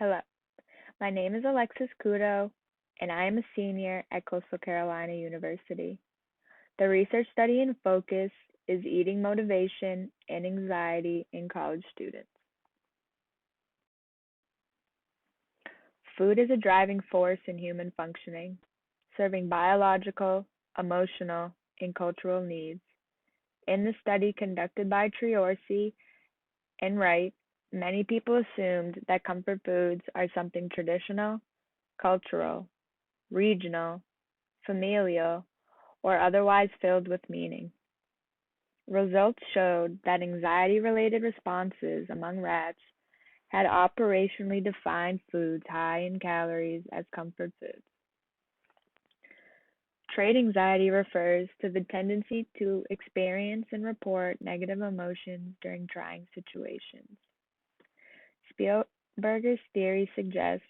Hello, my name is Alexis Kudo, and I am a senior at Coastal Carolina University. The research study in focus is eating motivation and anxiety in college students. Food is a driving force in human functioning, serving biological, emotional, and cultural needs. In the study conducted by Triorsi and Wright, many people assumed that comfort foods are something traditional, cultural, regional, familial, or otherwise filled with meaning. Results showed that anxiety-related responses among rats had operationally defined foods high in calories as comfort foods. Trait anxiety refers to the tendency to experience and report negative emotions during trying situations. Spielberger's theory suggests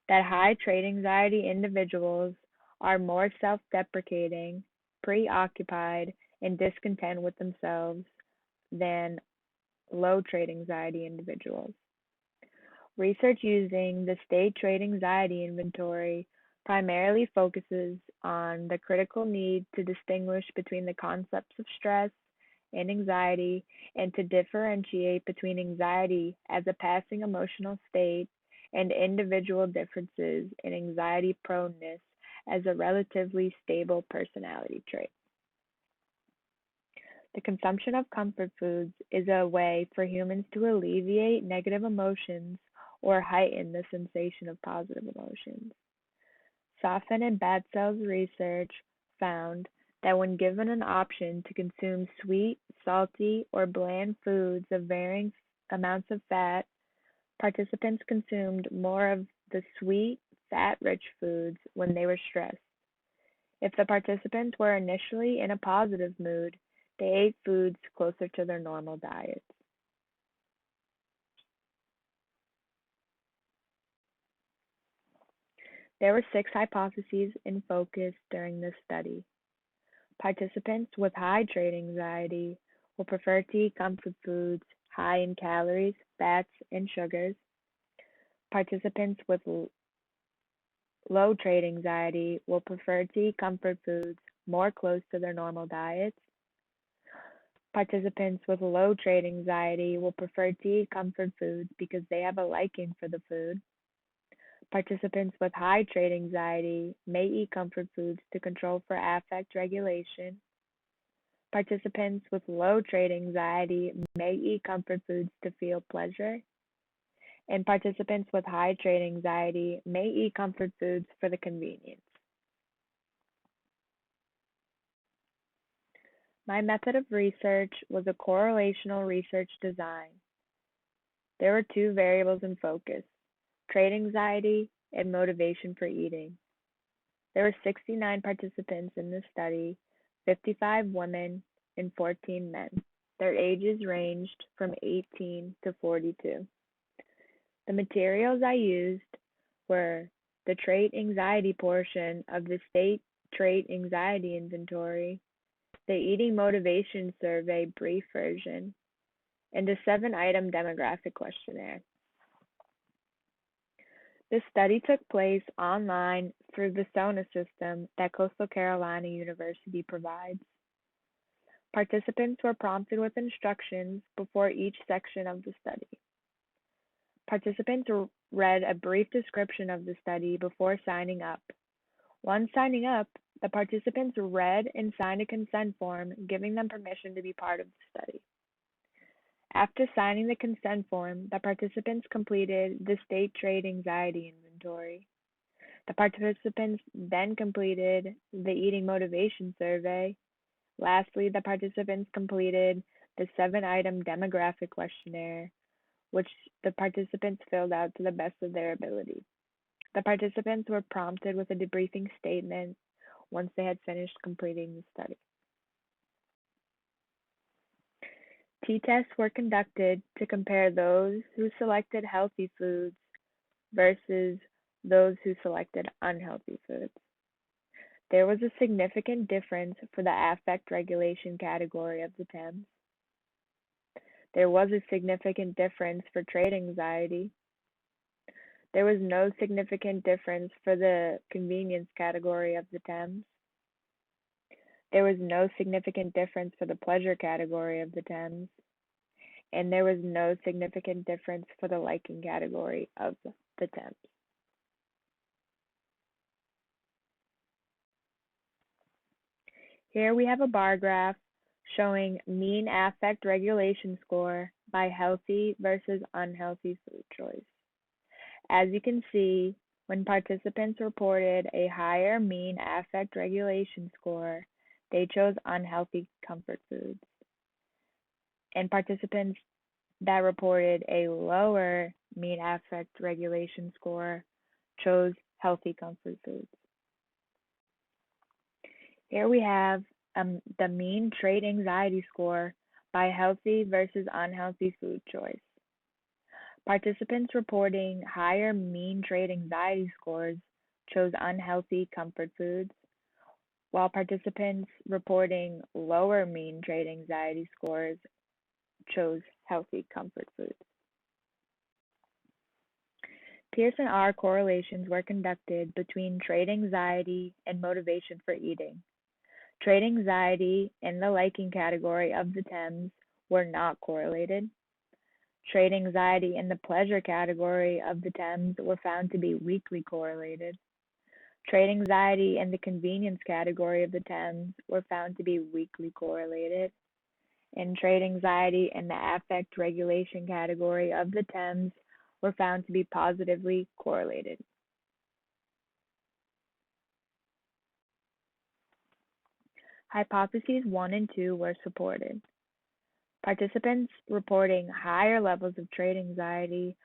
that high trait anxiety individuals are more self-deprecating, preoccupied, and discontent with themselves than low trait anxiety individuals. Research using the State Trait Anxiety Inventory primarily focuses on the critical need to distinguish between the concepts of stress and anxiety and to differentiate between anxiety as a passing emotional state and individual differences in anxiety proneness as a relatively stable personality trait. The consumption of comfort foods is a way for humans to alleviate negative emotions or heighten the sensation of positive emotions. Soften and Batzell's research found that when given an option to consume sweet, salty, or bland foods of varying amounts of fat, participants consumed more of the sweet, fat-rich foods when they were stressed. If the participants were initially in a positive mood, they ate foods closer to their normal diets. There were 6 hypotheses in focus during this study. Participants with high trait anxiety will prefer to eat comfort foods high in calories, fats, and sugars. Participants with low trait anxiety will prefer to eat comfort foods more close to their normal diets. Participants with low trait anxiety will prefer to eat comfort foods because they have a liking for the food. Participants with high trait anxiety may eat comfort foods to control for affect regulation. Participants with low trait anxiety may eat comfort foods to feel pleasure. And participants with high trait anxiety may eat comfort foods for the convenience. My method of research was a correlational research design. There were 2 variables in focus: trait anxiety and motivation for eating. There were 69 participants in this study, 55 women and 14 men. Their ages ranged from 18 to 42. The materials I used were the trait anxiety portion of the State Trait Anxiety Inventory, the Eating Motivation Survey brief version, and a 7-item demographic questionnaire. This study took place online through the SONA system that Coastal Carolina University provides. Participants were prompted with instructions before each section of the study. Participants read a brief description of the study before signing up. Once signing up, the participants read and signed a consent form giving them permission to be part of the study. After signing the consent form, the participants completed the State Trait Anxiety Inventory. The participants then completed the Eating Motivation Survey. Lastly, the participants completed the 7-item demographic questionnaire, which the participants filled out to the best of their ability. The participants were prompted with a debriefing statement once they had finished completing the study. T-tests were conducted to compare those who selected healthy foods versus those who selected unhealthy foods. There was a significant difference for the affect regulation category of the TEMS. There was a significant difference for trait anxiety. There was no significant difference for the convenience category of the Thames. There was no significant difference for the pleasure category of the Thames. And there was no significant difference for the liking category of the Thames. Here we have a bar graph showing mean affect regulation score by healthy versus unhealthy food choice. As you can see, when participants reported a higher mean affect regulation score, they chose unhealthy comfort foods. And participants that reported a lower mean affect regulation score chose healthy comfort foods. Here we have the mean trait anxiety score by healthy versus unhealthy food choice. Participants reporting higher mean trait anxiety scores chose unhealthy comfort foods, while participants reporting lower mean trait anxiety scores chose healthy comfort foods. Pearson R correlations were conducted between trait anxiety and motivation for eating. Trait anxiety in the liking category of the Thames were not correlated. Trait anxiety in the pleasure category of the Thames were found to be weakly correlated. Trait anxiety in the convenience category of the Thames were found to be weakly correlated. And trait anxiety in the affect regulation category of the Thames were found to be positively correlated. Hypotheses 1 and 2 were supported. Participants reporting higher levels of trait anxiety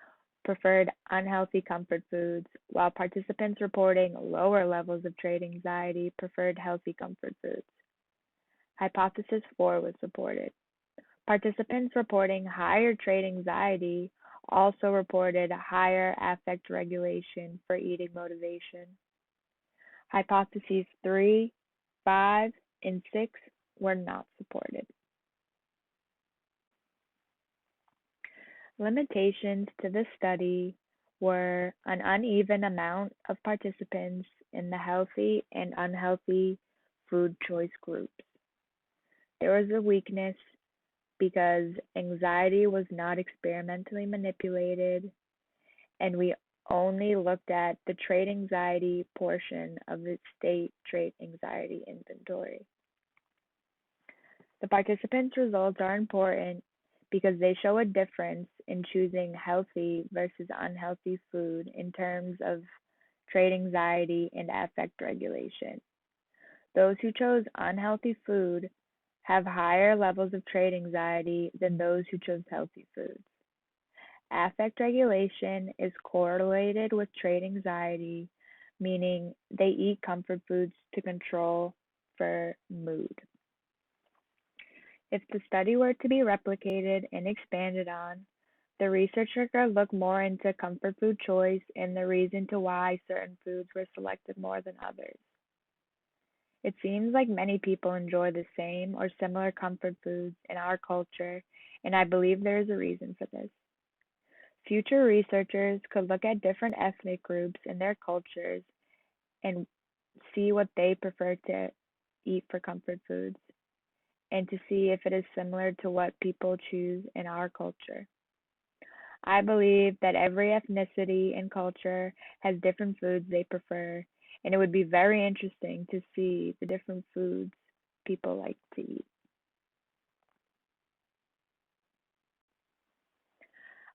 preferred unhealthy comfort foods, while participants reporting lower levels of trait anxiety preferred healthy comfort foods. Hypothesis 4 was supported. Participants reporting higher trait anxiety also reported higher affect regulation for eating motivation. Hypotheses 3, 5, and 6 were not supported. Limitations to this study were an uneven amount of participants in the healthy and unhealthy food choice groups. There was a weakness because anxiety was not experimentally manipulated, and we only looked at the trait anxiety portion of the state trait anxiety inventory. The participants' results are important because they show a difference in choosing healthy versus unhealthy food in terms of trait anxiety and affect regulation. Those who chose unhealthy food have higher levels of trait anxiety than those who chose healthy foods. Affect regulation is correlated with trait anxiety, meaning they eat comfort foods to control for mood. If the study were to be replicated and expanded on, the researcher could look more into comfort food choice and the reason to why certain foods were selected more than others. It seems like many people enjoy the same or similar comfort foods in our culture, and I believe there is a reason for this. Future researchers could look at different ethnic groups and their cultures and see what they prefer to eat for comfort foods, and to see if it is similar to what people choose in our culture. I believe that every ethnicity and culture has different foods they prefer, and it would be very interesting to see the different foods people like to eat.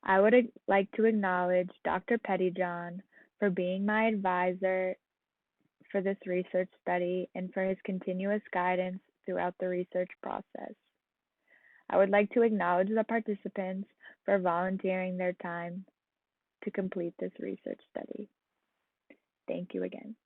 I would like to acknowledge Dr. Pettyjohn for being my advisor for this research study and for his continuous guidance throughout the research process. I would like to acknowledge the participants for volunteering their time to complete this research study. Thank you again.